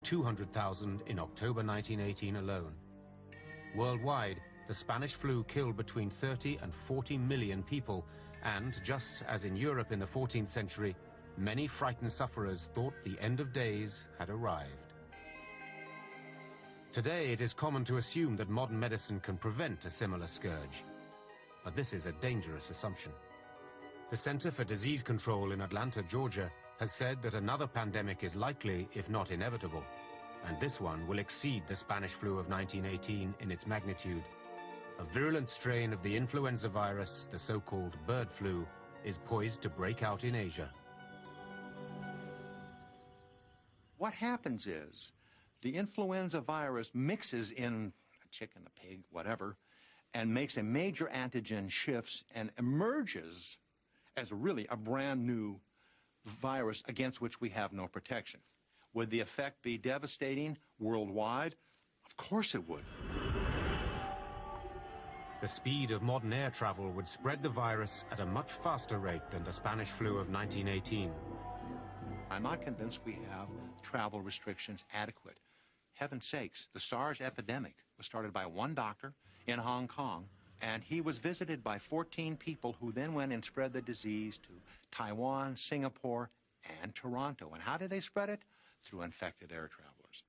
200,000 in October 1918 alone. Worldwide, the Spanish flu killed between 30 and 40 million people, and just as in Europe in the 14th century, many frightened sufferers thought the end of days had arrived. Today, it is common to assume that modern medicine can prevent a similar scourge. But this is a dangerous assumption. The Center for Disease Control in Atlanta, Georgia, has said that another pandemic is likely, if not inevitable, and this one will exceed the Spanish flu of 1918 in its magnitude. A virulent strain of the influenza virus, the so-called bird flu, is poised to break out in Asia. What happens is the influenza virus mixes in a chicken, a pig, whatever, and makes a major antigen shifts and emerges as really a brand new virus against which we have no protection. Would the effect be devastating worldwide? Of course it would. The speed of modern air travel would spread the virus at a much faster rate than the Spanish flu of 1918. I'm not convinced we have travel restrictions adequate. Heaven's sakes, the SARS epidemic was started by one doctor in Hong Kong, and he was visited by 14 people who then went and spread the disease to Taiwan, Singapore, and Toronto. And how did they spread it? Through infected air travelers.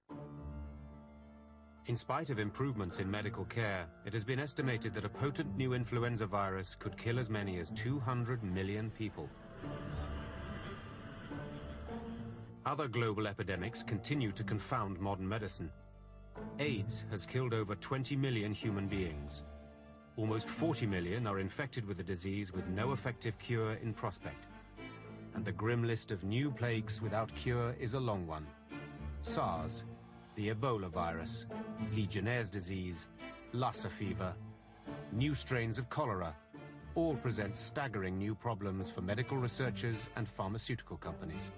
In spite of improvements in medical care, it has been estimated that a potent new influenza virus could kill as many as 200 million people. Other global epidemics continue to confound modern medicine. AIDS has killed over 20 million human beings. Almost 40 million are infected with the disease with no effective cure in prospect. And the grim list of new plagues without cure is a long one. SARS, the Ebola virus, Legionnaire's disease, Lassa fever, new strains of cholera, all present staggering new problems for medical researchers and pharmaceutical companies.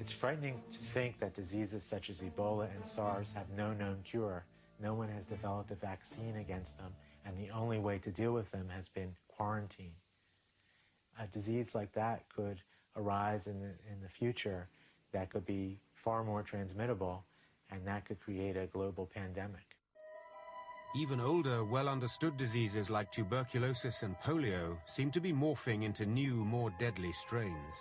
It's frightening to think that diseases such as Ebola and SARS have no known cure. No one has developed a vaccine against them, and the only way to deal with them has been quarantine. A disease like that could arise in the future that could be far more transmittable, and that could create a global pandemic. Even older, well-understood diseases like tuberculosis and polio seem to be morphing into new, more deadly strains.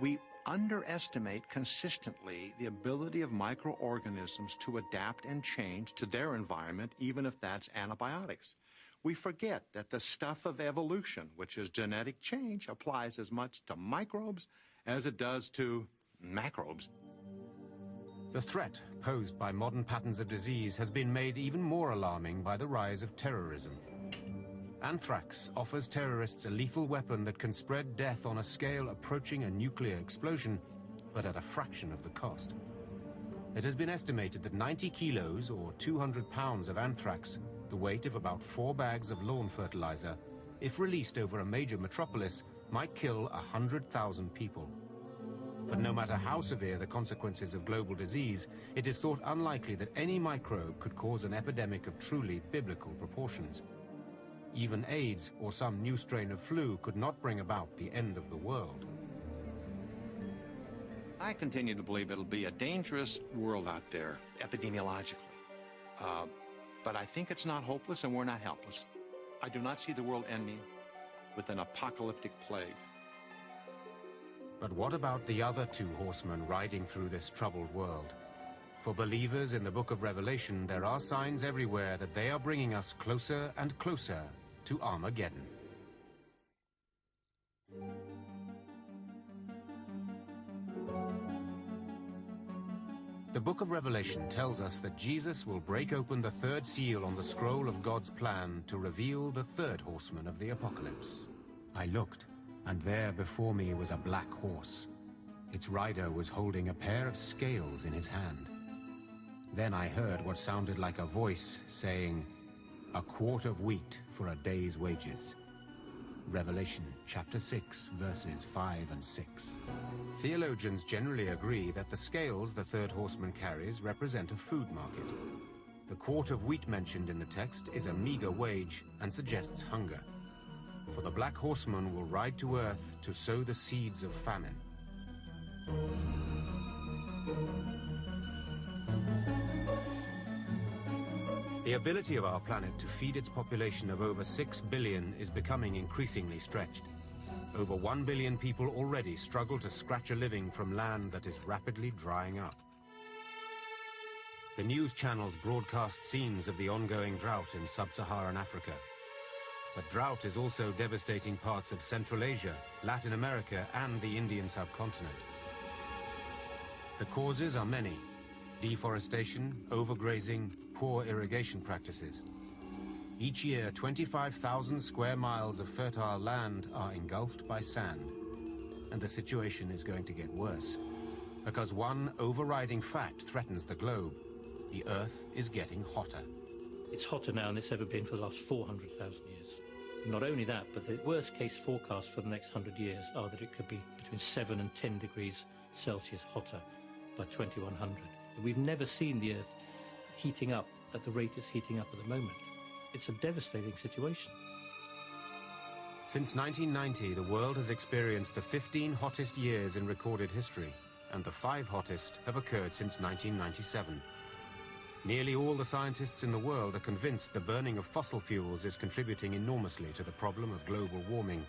We underestimate consistently the ability of microorganisms to adapt and change to their environment, even if that's antibiotics. We forget that the stuff of evolution, which is genetic change, applies as much to microbes as it does to macrobes. The threat posed by modern patterns of disease has been made even more alarming by the rise of terrorism. Anthrax offers terrorists a lethal weapon that can spread death on a scale approaching a nuclear explosion, but at a fraction of the cost. It has been estimated that 90 kilos or 200 pounds of anthrax, the weight of about 4 bags of lawn fertilizer, if released over a major metropolis, might kill 100,000 people. But no matter how severe the consequences of global disease, it is thought unlikely that any microbe could cause an epidemic of truly biblical proportions. Even AIDS or some new strain of flu could not bring about the end of the world. I continue to believe it'll be a dangerous world out there, epidemiologically. But I think it's not hopeless and we're not helpless. I do not see the world ending with an apocalyptic plague. But what about the other 2 horsemen riding through this troubled world? For believers in the book of Revelation, there are signs everywhere that they are bringing us closer and closer to Armageddon. The book of Revelation tells us that Jesus will break open the 3rd seal on the scroll of God's plan to reveal the 3rd horseman of the apocalypse. I looked, and there before me was a black horse. Its rider was holding a pair of scales in his hand. Then I heard what sounded like a voice saying, "A quart of wheat for a day's wages." Revelation chapter 6, verses 5 and 6. Theologians generally agree that the scales the 3rd horseman carries represent a food market. The quart of wheat mentioned in the text is a meager wage and suggests hunger. For the black horseman will ride to earth to sow the seeds of famine. The ability of our planet to feed its population of over 6 billion is becoming increasingly stretched. Over 1 billion people already struggle to scratch a living from land that is rapidly drying up. The news channels broadcast scenes of the ongoing drought in sub-Saharan Africa. But drought is also devastating parts of Central Asia, Latin America, and the Indian subcontinent. The causes are many: deforestation, overgrazing, poor irrigation practices. Each year, 25,000 square miles of fertile land are engulfed by sand. And the situation is going to get worse, because one overriding fact threatens the globe. The Earth is getting hotter. It's hotter now than it's ever been for the last 400,000 years. Not only that, but the worst-case forecasts for the next 100 years are that it could be between 7 and 10 degrees Celsius hotter by 2100. We've never seen the Earth heating up at the rate it's heating up at the moment. It's a devastating situation. Since 1990, the world has experienced the 15 hottest years in recorded history, and the 5 hottest have occurred since 1997. Nearly all the scientists in the world are convinced the burning of fossil fuels is contributing enormously to the problem of global warming,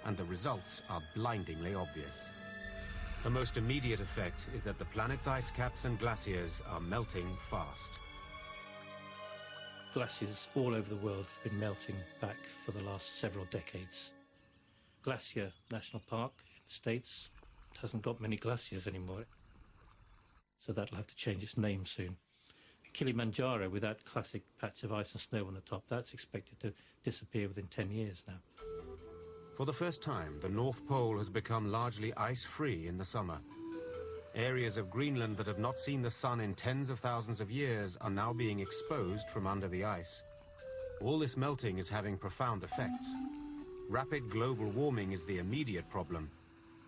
and the results are blindingly obvious. The most immediate effect is that the planet's ice caps and glaciers are melting fast. Glaciers all over the world have been melting back for the last several decades. Glacier National Park in the States hasn't got many glaciers anymore, so that'll have to change its name soon. Kilimanjaro, with that classic patch of ice and snow on the top, that's expected to disappear within 10 years now. For the first time, the North Pole has become largely ice-free in the summer. Areas of Greenland that have not seen the sun in tens of thousands of years are now being exposed from under the ice. All this melting is having profound effects. Rapid global warming is the immediate problem,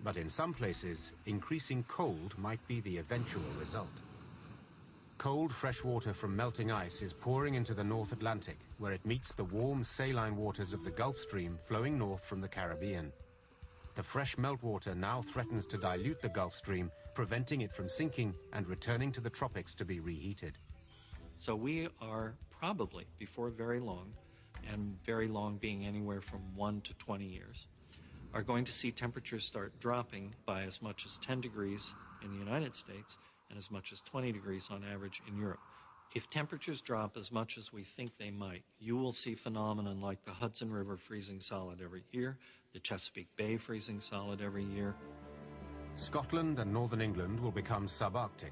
but in some places, increasing cold might be the eventual result. Cold fresh water from melting ice is pouring into the North Atlantic, where it meets the warm saline waters of the Gulf Stream flowing north from the Caribbean. The fresh meltwater now threatens to dilute the Gulf Stream, preventing it from sinking and returning to the tropics to be reheated. So we are probably, before very long, and very long being anywhere from 1 to 20 years, are going to see temperatures start dropping by as much as 10 degrees in the United States and as much as 20 degrees on average in Europe. If temperatures drop as much as we think they might, you will see phenomenon like the Hudson River freezing solid every year, the Chesapeake Bay freezing solid every year. Scotland and northern England will become subarctic.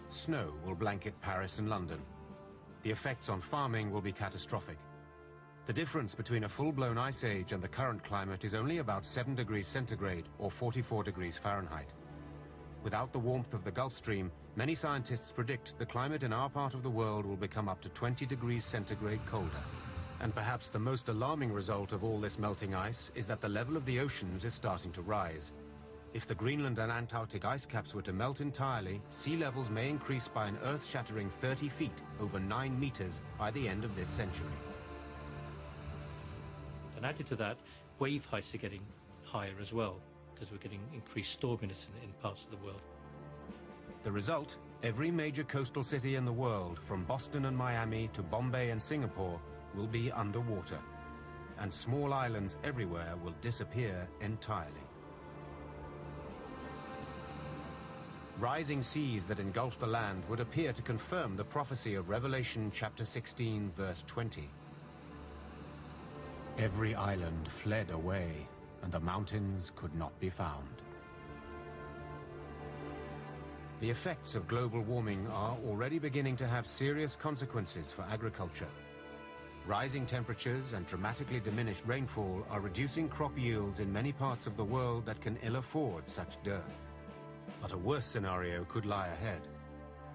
Snow will blanket Paris and London. The effects on farming will be catastrophic. The difference between a full-blown ice age and the current climate is only about 7 degrees centigrade or 44 degrees Fahrenheit. Without the warmth of the Gulf Stream, many scientists predict the climate in our part of the world will become up to 20 degrees centigrade colder. And perhaps the most alarming result of all this melting ice is that the level of the oceans is starting to rise. If the Greenland and Antarctic ice caps were to melt entirely, sea levels may increase by an earth-shattering 30 feet, over 9 meters, by the end of this century. And added to that, wave heights are getting higher as well, because we're getting increased storminess in parts of the world. The result, every major coastal city in the world, from Boston and Miami to Bombay and Singapore, will be underwater. And small islands everywhere will disappear entirely. Rising seas that engulf the land would appear to confirm the prophecy of Revelation chapter 16, verse 20. Every island fled away, and the mountains could not be found. The effects of global warming are already beginning to have serious consequences for agriculture. Rising temperatures and dramatically diminished rainfall are reducing crop yields in many parts of the world that can ill afford such dearth. But a worse scenario could lie ahead.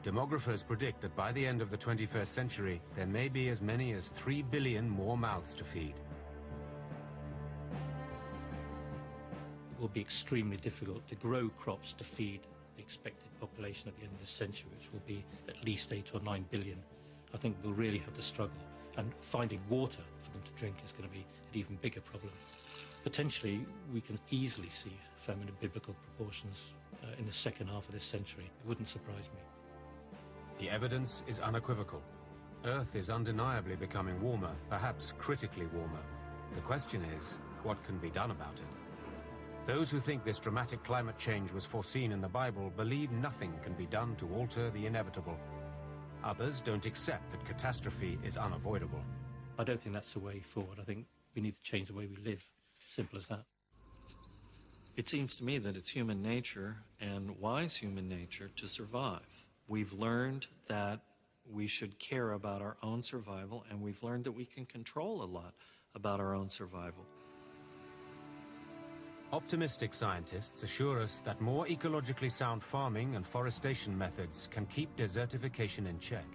Demographers predict that by the end of the 21st century, there may be as many as 3 billion more mouths to feed. It will be extremely difficult to grow crops to feed the expected population at the end of this century, which will be at least 8 or 9 billion. I think we'll really have to struggle, and finding water for them to drink is going to be an even bigger problem. Potentially, we can easily see famine in biblical proportions in the second half of this century. It wouldn't surprise me. The evidence is unequivocal. Earth is undeniably becoming warmer, perhaps critically warmer. The question is, what can be done about it? Those who think this dramatic climate change was foreseen in the Bible believe nothing can be done to alter the inevitable. Others don't accept that catastrophe is unavoidable. I don't think that's the way forward. I think we need to change the way we live. Simple as that. It seems to me that it's human nature, and wise human nature, to survive. We've learned that we should care about our own survival, and we've learned that we can control a lot about our own survival. Optimistic scientists assure us that more ecologically sound farming and forestation methods can keep desertification in check.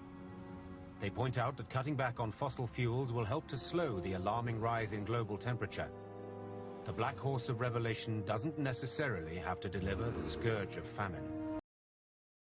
They point out that cutting back on fossil fuels will help to slow the alarming rise in global temperature. The Black Horse of Revelation doesn't necessarily have to deliver the scourge of famine.